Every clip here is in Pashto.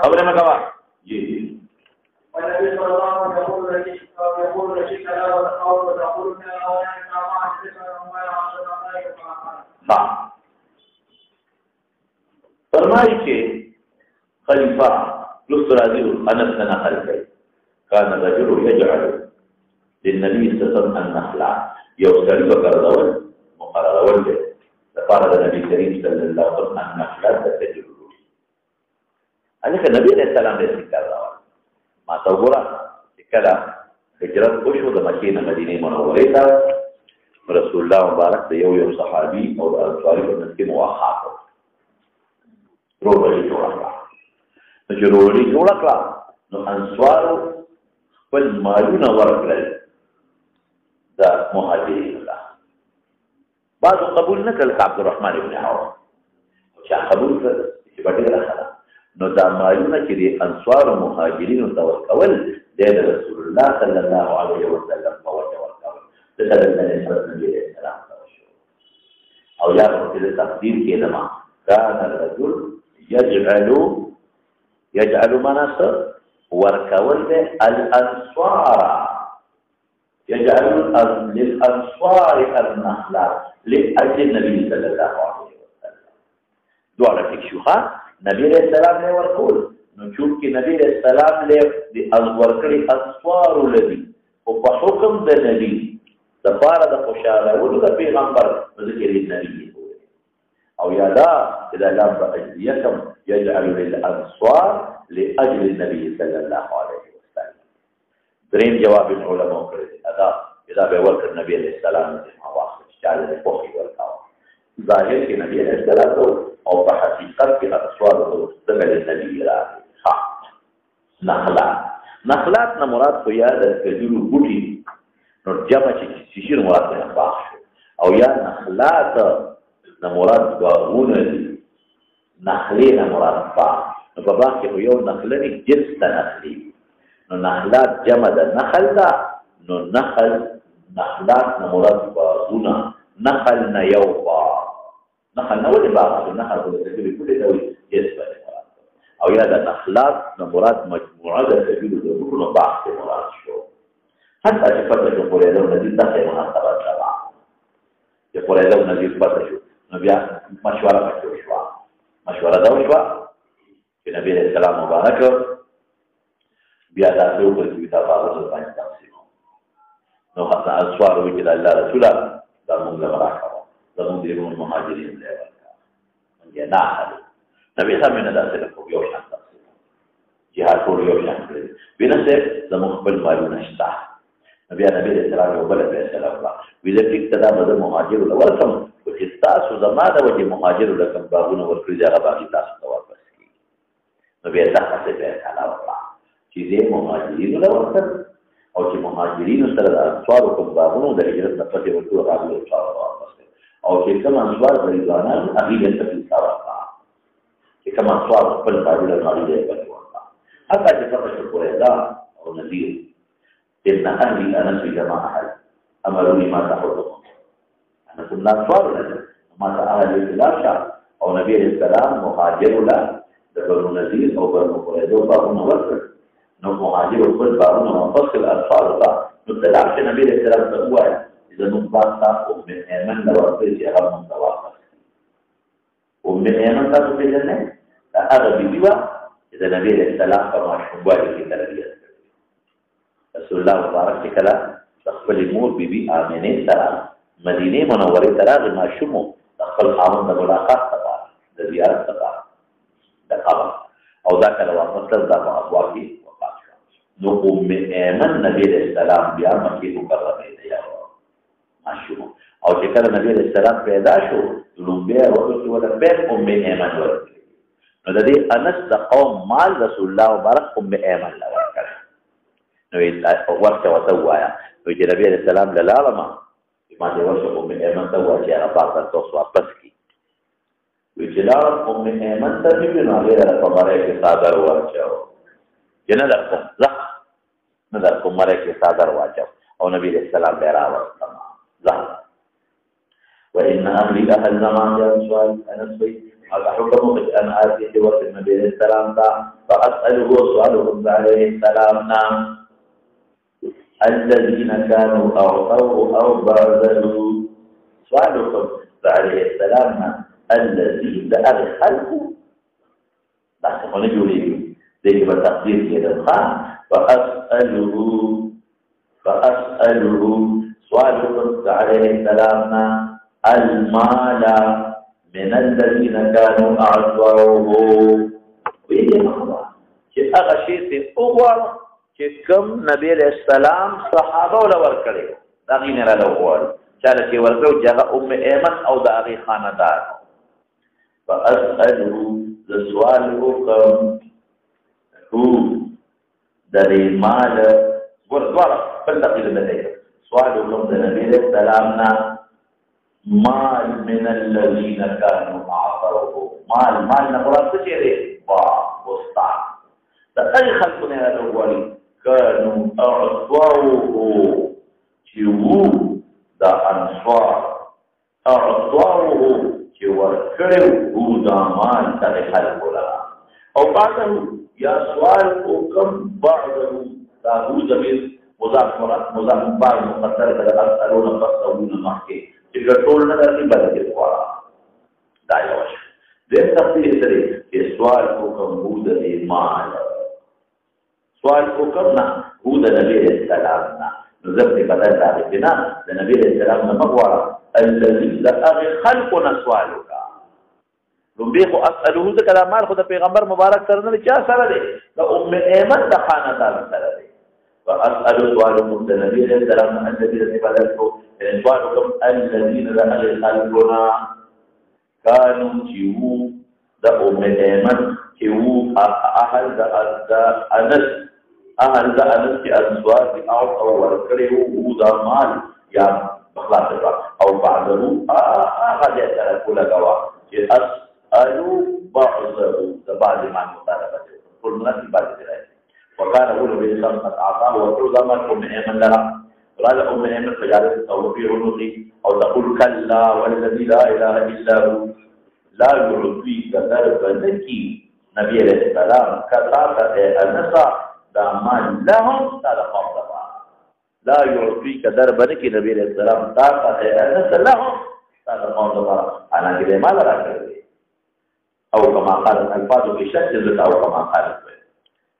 خبر میں کہا جی ہاں فرمائی کہ خلیفہ لسراجی انس نے نقل کی كان الرجل يجعل للنبي صلى الله عليه وسلم النخلة يوصل وكرر مقرر وجه فقال النبي الكريم صلى الله عليه وسلم النخلة تجعل عليك النبي عليه السلام ليس كرر ما تقول كلا هجرت أشهد مكينة مدينة منورة رسول الله مبارك يوم صحابي أو الأنصاري فمسكين وخاطر روبري جوړه نجروري جوړه کړه نو انصار خپل مالونه ورکړل د مهاجرین الله بعض قبول نکړل عبد الرحمن ابن عوف چې قبول کړ چې باندې راخلا نو دا مالونه چې د انصار او مهاجرین ته ورکول د رسول الله صلی الله علیه وسلم په وجه ورکول د نبی اسلام او یا په تقدیر کې لما كان الرجل يجعل مناصر وركول الأنصار يجعل للأنصار النخلة لأجل النبي صلى الله عليه وسلم دوارة تكشوخا نبي عليه السلام له وركول نشوف كي نبي عليه السلام له وركل أنصار الذي وبحكم ذا نبي دفارة خشالة ولد بيغمبر ذكر النبي أو يدا إذا لم أجليكم يجعل للأنصار لأجل النبي صلى الله عليه وسلم درين جواب العلماء هذا إذا بيورك النبي عليه السلام ما واخد جعل الفوخي والكاوة ظاهر في النبي عليه السلام أو بحقيقة في الأنصار استمع للنبي نخلات مراد قيادة كدول بوتي نرجمة تشير مراد نخباح أو يا نخلات مراد باغونه دي نخلي مراد باغ نو په باغ کې یو نخلني جنس د نخلي نو نخلات جمع د نخل دا نو نخلات مراد باغونه نخل نه یو باغ نخل نه ولې باغ نخل د دې په ډول جنس باندې او یا د نخلات مراد مجموعه د تجوید د ټول باغ ته مراد شو حتی چې په دې پورې د دې تاسو مناسبت ده چې پورې د دې پاتې شو نو بیا مشوره وکړو مشوره دا وشوه چې نبی رسول الله مبارک بیا دا څو په دې تاسو باندې تقسیم نو حتی اسوار وی چې الله رسول دا موږ له راکړو دا موږ د مهاجرین له راکړو نه نه نبی صاحب نه دا څه کوي یو شان تقسیم جهاد ټول یو شان کړی بنه زموږ خپل مالونه شته نبی رسول الله یو بل فیصله وکړه وی دې کې تدا بده مهاجر ورکم چې تاسو زماده وجه مهاجر لکم باغونه ورکړي دا باغی تاسو ته واپس کی نو بیا تاسو ته به حالا وکړه چې دې مهاجرینو له ورکړ او چې مهاجرینو سره د انصار کوم باغونو د هجرت په پته ورته راغلي واپس او چې کوم انصار غریبانان هغه ته پیسې ورکړه چې کوم انصار خپل باغونه مالي دی ورکړه هغه چې په څه پورې دا او نذیر ان اهل انس جماعه امروني ما تحطهم أنا كنا أنصار لنا ما أهل الإسلام أو نبي السلام مهاجر له بنو نذير أو بنو قريظة وبابون وفر نو مهاجر وكل بابون منفصل أنصار الله نتلعب في نبي السلام تقوى إذا نبغى من أيمن لو أرسل أهم من توافق ومن أيمن تاسو في الجنة هذا بيجوا إذا نبي السلام كما شبوه في تربية رسول الله مبارك كلا تخبل المور بيبي آمنين سلام مدینه منوره تراغ ماشومو خپل خاوند د ملاقات لپاره د زیارت لپاره د قبر او دا کله واپس د ابواب کې وفات شو نو ام ایمن نبی رسول الله بیا مکه مکرمه دی ماشومو او چې کله نبی رسول الله پیدا شو نو بیا ورته ولا به ام ایمن ورته نو د دې انس د قوم مال رسول الله مبارک ام ایمن لا ورکړ نو ورته وتوایا چې نبی رسول الله لالما ما دې ورته ام ایمن ته واچي هغه پاتہ تاسو واپس کی وی جلال ام ایمن ته دې نه غیر په باره کې صادر ورچاو جنه درته نو در کومره کې صادر واچو او نبی علیہ السلام به راوستم ځان وان امري اهل زمان جاء سؤال انس بي حكم ان اتي وقت النبي عليه السلام فاساله سؤالهم عليه السلام نعم الذين كانوا اعطوه او بذلوا سؤالكم عليه السلام الذي لا خلقه بس هنا يقول لي بتقدير كده فاساله سؤالكم عليه السلام المال من الذين كانوا اعطوه چې هغه شی ته وګورم چې کوم نبی علیہ السلام صحابه ول ورکړي دا غینه را لوړ چې ورکړو چې هغه ام ایمن او د هغه خاندان فاساله ذ سوال وکم هو د مال ورغله بل دې سوال وکم د نبی علیہ السلام نه مال من الذين كانوا اعطوه مال نقرأ تجري بوستان دا اي خلقنا الاولي كانوا اعطوه جيو دا انصار اعطوه جيو وركره دا مال دا خلقنا او بعده يا سؤال حكم بعده دا هو زمير مضاف بعض مقدر كذا اسالون فاسالون محكي چې ټول نه درته بدل وړا دا یو شی د تفصیل سره چې سوال حکم هو د ایمان سوال حکم نه هو د نبی اسلام نه نظر په بدل راځي بنا د نبی اسلام نه مغواړه الذي لا خلقنا سوالك ربيخ اساله ذکر مال خو د پیغمبر مبارک سره نه چا سره دی د ام ایمن د خاندان سره دی فاسال سوالكم د نبی اسلام الذي بدلته سوالكم الذين لا خلقنا كانوا جيو دا ام ایمن جيو اهل دا انس کی ازواج دی او ورکړي وو دا مال یا بخلاص او بعضه هغه دې سره کوله غوا چې اسالو بعضه دا بعض ما مطالبه ټول نه بعض دی وقال اول بالاسلام قد اعطاه وكل ما ام ایمن لها قال ام ایمن فجعلت في عنقي او تقول كلا والذي لا اله الا هو لا يعطيك ضربك نبي عليه السلام كثرت النساء دامان لهم صدقه لا يعطيك ضربك نبي عليه السلام كثرت النساء لهم صدقه انا كده ما لا او كما قال الفاظ بشكل او كما قالت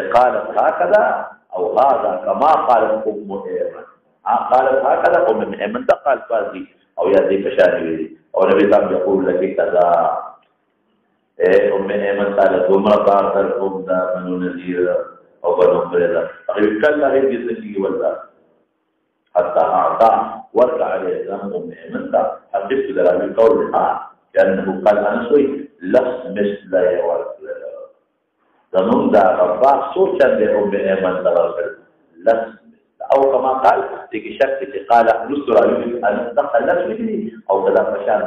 قالت هكذا او هذا كما قالت ام ايمن قالت هكذا ام ايمن قال فازي او يدي فشاري او نبي صاحب يقول لك كذا ام ايمن قالت عمر تركم دا بنو نذير او بنو قريظه اخي كلا هي جسدي ولا حتى اعطى ورجع عليه ام ايمن حدثت له بقولها كانه قال انا سوي لفظ مثل يورث زمون دا ربا سوچا دے ام ایمن تغرر لس او كما قال تيجي شك قال نصر عليه ان دخلت مثلي او كذا فشان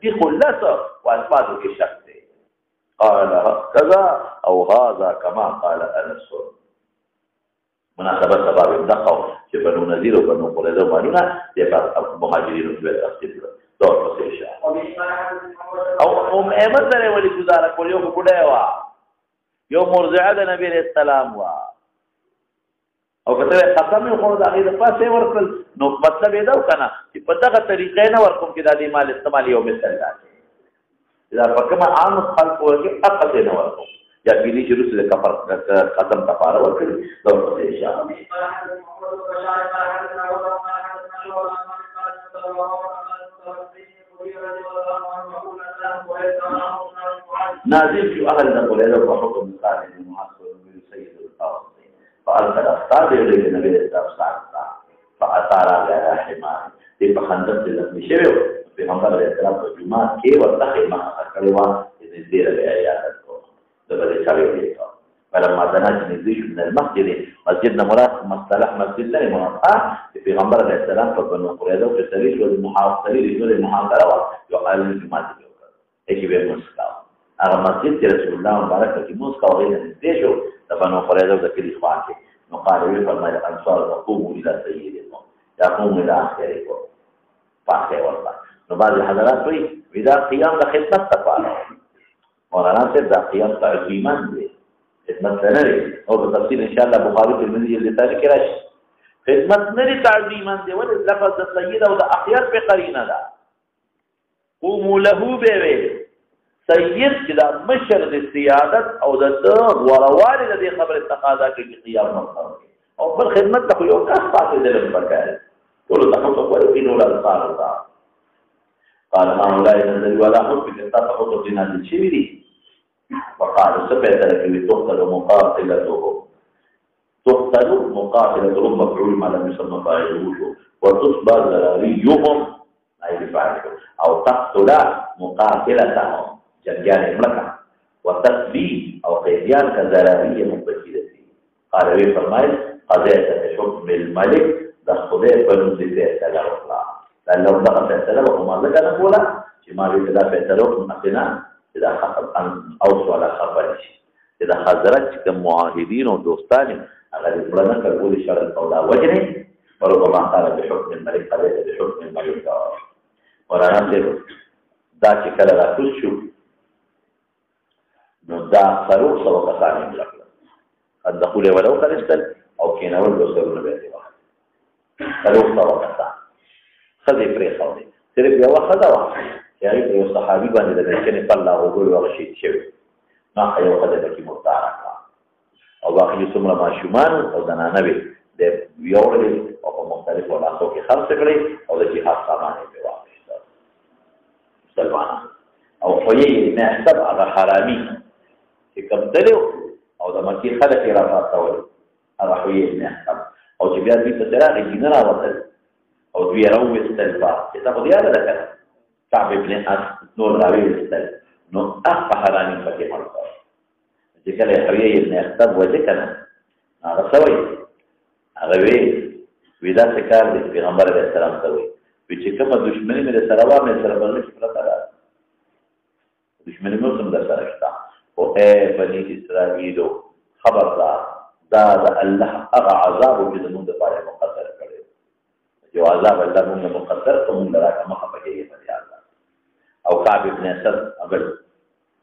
دي خلاصه واثباته كشك قال كذا او هذا كما قال انس مناسبه سبب دقوا چې بنو نذیر او بنو قریظه مالونه د مهاجرینو په تفصیل دور پسې او ام ایمن سره ولي گزاره کول یو بډای وا یو مرضعه د نبی علیہ السلام وا او کته قسم خو د هغه د پاسه ورکل نو مطلب دا وکنه چې په دغه طریقې نه ورکوم کې د دې مال استعمال یو مثال دی دا پکما عام خلق ورکه اقص نه ورکوم یا کلی چې رسول کفر قدم کفاره ورکړي نو په انشاء الله نازل في أهل القرآن وحكم صالح المعاصر من سيد الأرض فألقى الأخطار إليه النبي الإسلام فأثار على حمار في بخندق الذي شبه في همبر الإسلام والجماعة كي واتخي ما أكلوا إذن الدير بآيات الكون دبل شبه فلما دنا نزيش من المسجد مسجدنا مراد مصطلح مسجدنا مراد في همبر الإسلام فبنو قريظة وفي السرير والمحاصرة يقال للجماعة ايش بيمسكوا هغه مسجد چې رسول الله مبارک کې موږ کوي نه دي شو د بنو قریظه د کلی خوا کې نو قال وی فرمایل انصار قوموا الى سيدكم یا قوموا الى اخركم پاکه ورته نو بعض حضرات وی ودا قیام د خدمت لپاره مولانا صاحب دا قیام تعظیمان دی خدمت نه لري او په تفصیل ان شاء الله بخاری په منځ کې لته کې راشي خدمت نه لري تعظیمان دی ولې لفظ د سید او د اخیار په قرینه ده قوموا له به سید چې دا مشر د سیادت او د ورواله د خبره تقاضا کوي قیام مقام او بل خدمت ته یو کس پاتې دل پکاره ټول تاسو په وایي په نور الفاظ قال ما مولاي نزل ولا حب كتاب خطب دينا الشيري وقال سبعت لك تقتل مقاتلتهم مفعول ما لم يسمى فاعله وتصبى ذراريهم اي فاعله او تقتل مقاتلتهم جنجان الملكه وتسبي او قيديان كذراريه مبشره قال لي فرمائے قضيت بحكم الملك دخل بنود فيصله الله لو دغه فیصله وکړه ځکه نه کوله چې ما دې دا فیصله وکړه مثلا دا خطر ان او سوال خبر شي دا حضرت کوم معاهدین او دوستان هغه دې پرنه کول شرط او دا وجنه ورغما قال بحكم الملك قضيت بحكم الملك ورانا دې دا چې کله راټول شو نو دا فاروق سو کسانې لکه الدخول ولو کلستل او کینول دوسرونه به دی فاروق سو کسان خذ پرې خاوري صرف یو خذا وا چې یو صحابي باندې د نشنه په الله وګړو هغه شي چې ما یو خذا کې مختار او واقعي څومره ماشومان او زنانه به د ویورل او په مختلفو علاقو کې خرڅ کړي او د جهاد سامان یې واخیست مسلمان او خوې نه حساب هغه حرامي چې کوم دلو او د مکی خلک را پاتول هغه خوې نه حساب او چې بیا دې په طرحه کې نه راوتل او دوی راو استلفا چې تاسو دی یاد راکړه کعب ابن اس نور راوي استل نو اخ حرامي پکې مرته چې کله حریه ابن اختب وجه کنه هغه سوي هغه ودا څخه د پیغمبر علیه السلام ته وي چې کومه دښمنی مې سره و مې سره باندې چې پرته ده دښمنی مې څنګه سره شته او اے بني اسرائیل خبردار دا الله هغه عذاب چې زموږ د پاره مقدر کړی جو عذاب الله موږ مقدر کوم لراکه مخه پکې یې او کعب ابن اسد اگر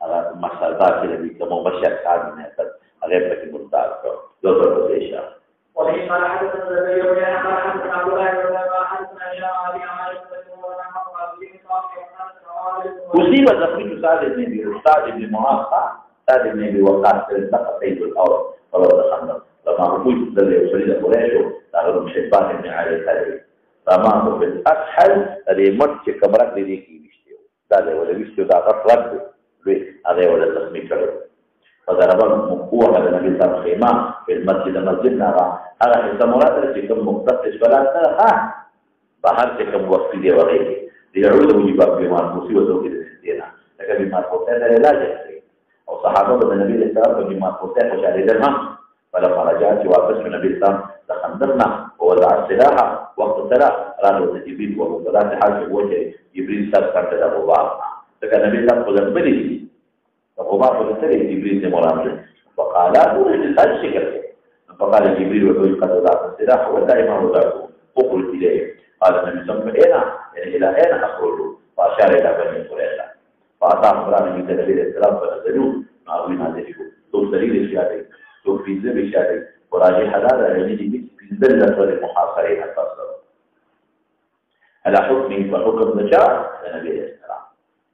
هغه مسالات کې دي کوم مبشر کعب ابن اسد هغه پکې مرتاد کړ دوه پروسه وإن قال حدثنا الزبير بن قال حدثنا عبد الله بن حدثنا يا ابي عمرو أصيب زخمي سعد بن أبي سعد بن معاذ سعد بن أبي وقاص التقى سيد الأرض فلو دخلنا لما رفوت ذل يوسرين قريش تعرض شيطان بن علي الحلبي فما هو بالأسحل الذي مرت كبرك لديك يشتيو هذا ولا يشتيو ده غفلت هذا ولا زخمي كله فضرب مقوة على النبي صلى الله عليه وسلم في المسجد مسجدنا هذا السمرات التي كم مقتص فلا ترى بحر كم وقت دي وغيره ليعود وجبات بما المصيبة وكذا سنتينا لكن بما الفتاة لا يجري أو صحابة النبي صلى الله عليه وسلم بما الفتاة وشاهدنا فلما رجعت وعبس النبي صلى الله عليه وسلم تخندرنا ووضع السلاح وقت السلاح رانو جبريل وهو صلاة حاجة وجه جبريل سبب كانت أبو بعضنا لكن النبي صلى الله عليه وسلم بلي فقبار فلسل جبريل مرامل فقال أريد هذا الشكل فقال جبريل وحوش قد وضعت السلاح ودائما وضعته أخرج إليه قال النبي صلى الله عليه وسلم إلى أين أخرج فأشار إلى بني قريظة فأتاهم قرآن من النبي عليه السلام فنزلوا معروين هذا الشيء ثم سليل الشهادة ثم في ذنب الشهادة وراجع حلال يعني في ذلة وللمحاصرين الفصل على حكمه فحكم نجار النبي عليه السلام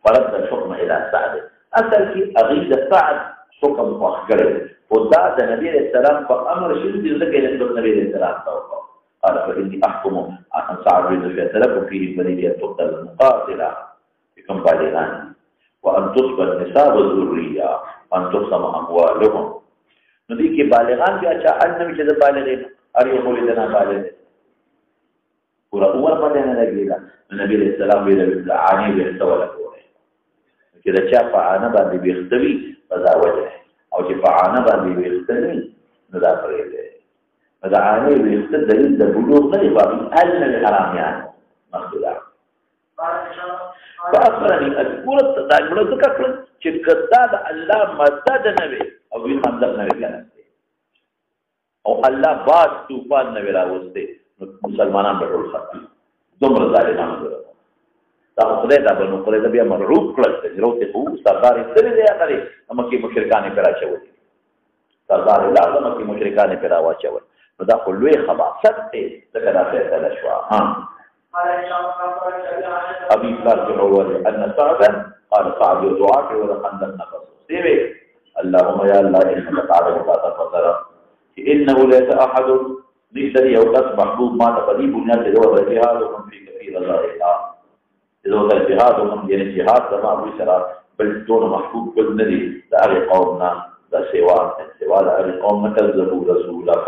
فرد الحكم إلى سعد أصل في أغيث سعد حكم مؤخره وزاد النبي عليه السلام فأمر شديد لك إلى النبي عليه السلام قال فإني أحكم عن سعد بن فيتلكم فيه بنية تقتل المقاتلة بكم بالغان وأن تصبى النساء والذرية وأن تقسم أموالهم نديك بالغان في أشياء النبي جد بالغين أريد ولدنا بالغين ورا أول ما لنا نجيلا النبي عليه السلام بيلا عاني بيحتوى لك كذا شاف عانا بعد بيختوي فذا وجه أو شاف عانا بعد بيختوي نذا فريده فذا عاني بيختوي دليل البلوغ لا يبقى ألم الحرام يعني مخدوع فأصلني أقول التداعي ولا تكفل شكذا الله مدد نبي أو يخندق نبي كان او الله باد طوفان نه راوستي مسلمانان به ټول ختم دومره ظالمانو ده دا خدای دا بنو قریظه بیا مرعوب کړل چې وروته خو سردار یې ستړي دی هغه مکې مشرکان یې پر اچولي سردار یې لاړ مکې مشرکان یې پر واچول نو دا خو لوی خباثت دی ځکه دا فیصله شوه ابي يرجع ان سعدا قال سعد دعاء ولخندق نفسه سيبه اللهم يا الله انك تعالى وتقدر انه ليس احد ليس يوقت محبوب ما تقدي بنياد له الجهاد ومن في كثير الله اذا هو الجهاد ومن يعني الجهاد كما ابو سرار بل دون محبوب كل ندي دار قومنا ذا سوا دار قوم كذبوا رسولك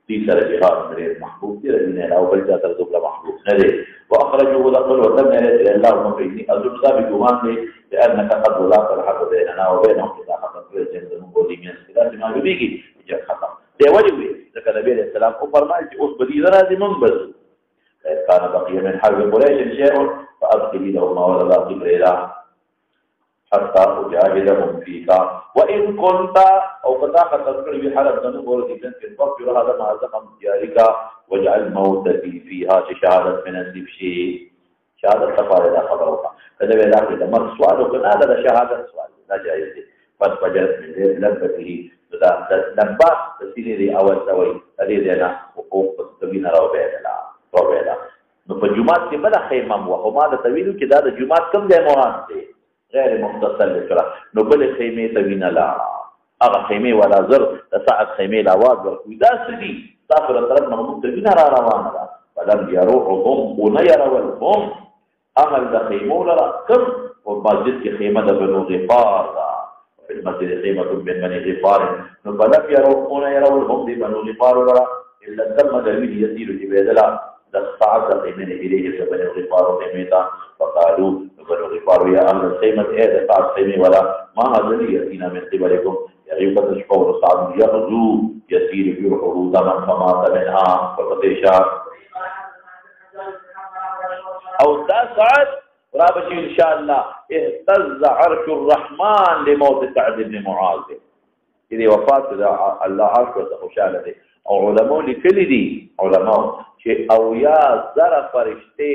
في سر الجهاد غير محبوب الذين لا بل جاء رسول محبوب ندي واخرجوا ودخل وتم الى الله وفيني اظن بجوان لانك قد وضعت الحق بيننا وبينهم اذا حصل الجنه المبودي من استدلال ما يبيكي جاء خطا دی وجوي ذكر النبي عليه السلام فرمى اوس بدي راځي منبر كان بقي من حرب قريش شيء فأبقي لهم ولا قبريلا حتى أجاهدهم فيك وإن كنت أو قطاع تذكر بحرب ذنوب ورثيبا في الفقر هذا ما زخم ديارك واجعل موتتي فيها شهادة من النسب شيء شهادة تفعل إلى خبرك هذا بيلاك إذا مر سؤال وكان هذا شهادة سؤال لا جائز فجرت من ذلك لبته لبا تسيري أول سوي هذه أنا حقوق تبين روبيلا نو په جمعات کې بل خیمه مو خو ما د تویلو کې دا د جمعات کم ځای مراد دی غیر مختصر لکړه نو بل خیمه توینه لا هغه خیمه ولا زر د ساعت خیمه لا आवाज ورکوي دا سړي تاسو طرف نه موږ توینه را روانه ده بدل يروحهم ونيرهم عمل د خیمه لرا کم او مسجد کې خیمه د بنو غفار ده په مسجد خیمه من بني غفار نو بدل يروحهم دي بنو غفار لرا الا تم دلیل يسير جبيدلا دفعت من إليه فبني الغفار قيمتا فقالوا بني الغفار يا أهل الخيمة دفعت خيمي ولا ما هذا الذي يأتينا من قبلكم يغيب تشفور صعب يغزو يسير في حروض من فمات منها فقدشا أو تسعد رابشي إن شاء الله اهتز عرش الرحمن لموت سعد بن معاذ إذا وفات الله عرش وتخشالته او علماء لیکلي دي علماء چې او یا زره فرشته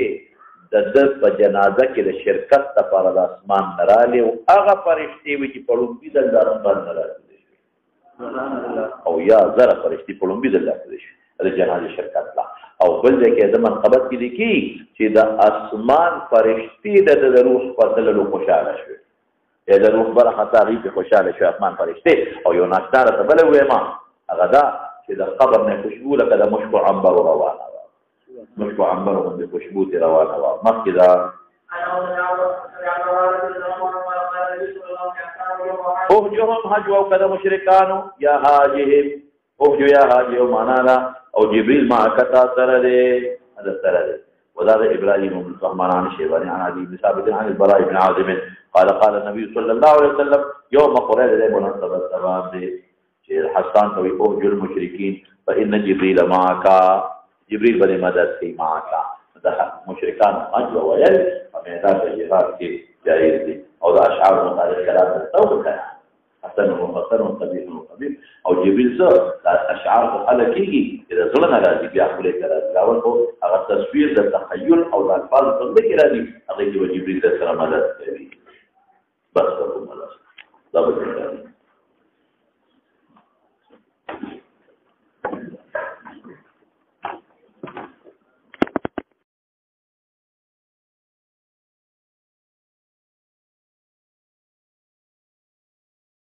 د په جنازه کې د شرکت لپاره د اسمان نراله او هغه فرشته وي چې په لومبي د اسمان نراله او یا زره فرشته په لومبي د جنازه شرکت لا او بل ځکه د منقبت کې لیکي چې د اسمان فرشته د روح په تللو خوشاله شوي د روح برخه تعریف خوشاله شوي اسمان فرشته او یو ناشتاره ته بل وې ما هغه دا چې د قبر نه خوشبو لکه د مشکو عنبر روانه وه مشکو عنبر غوندې خوشبو ترې روانه وه مخکې دا اهجهم هجو او که د مشرکانو یا هاجهم اهجو یا هاجو معنا ده او جبریل معک تا سره دی هذا سره دی وذا ابراهيم بن الرحمن عن شيباني عن علي بن ثابت عن البراء بن عازم قال النبي صلى الله عليه وسلم يوم قريش له مناسبه تمام دي حسان توي اوجل المشركين فان جبريل معك جبريل بن مدد في معك ده مشرکان اجو ويل فميدان الجهاد کې جائز دي او د اشعار مطالعه کړه او کړه حسن ومحسن وقبيح وقبيح او جبريل سره د اشعار په حاله کېږي اذا ظلنا راځي بیا خپل کړه داول کو هغه تصویر د تخيل او د الفاظ په کې راځي هغه جبريل سره مدد کوي بس کوم الله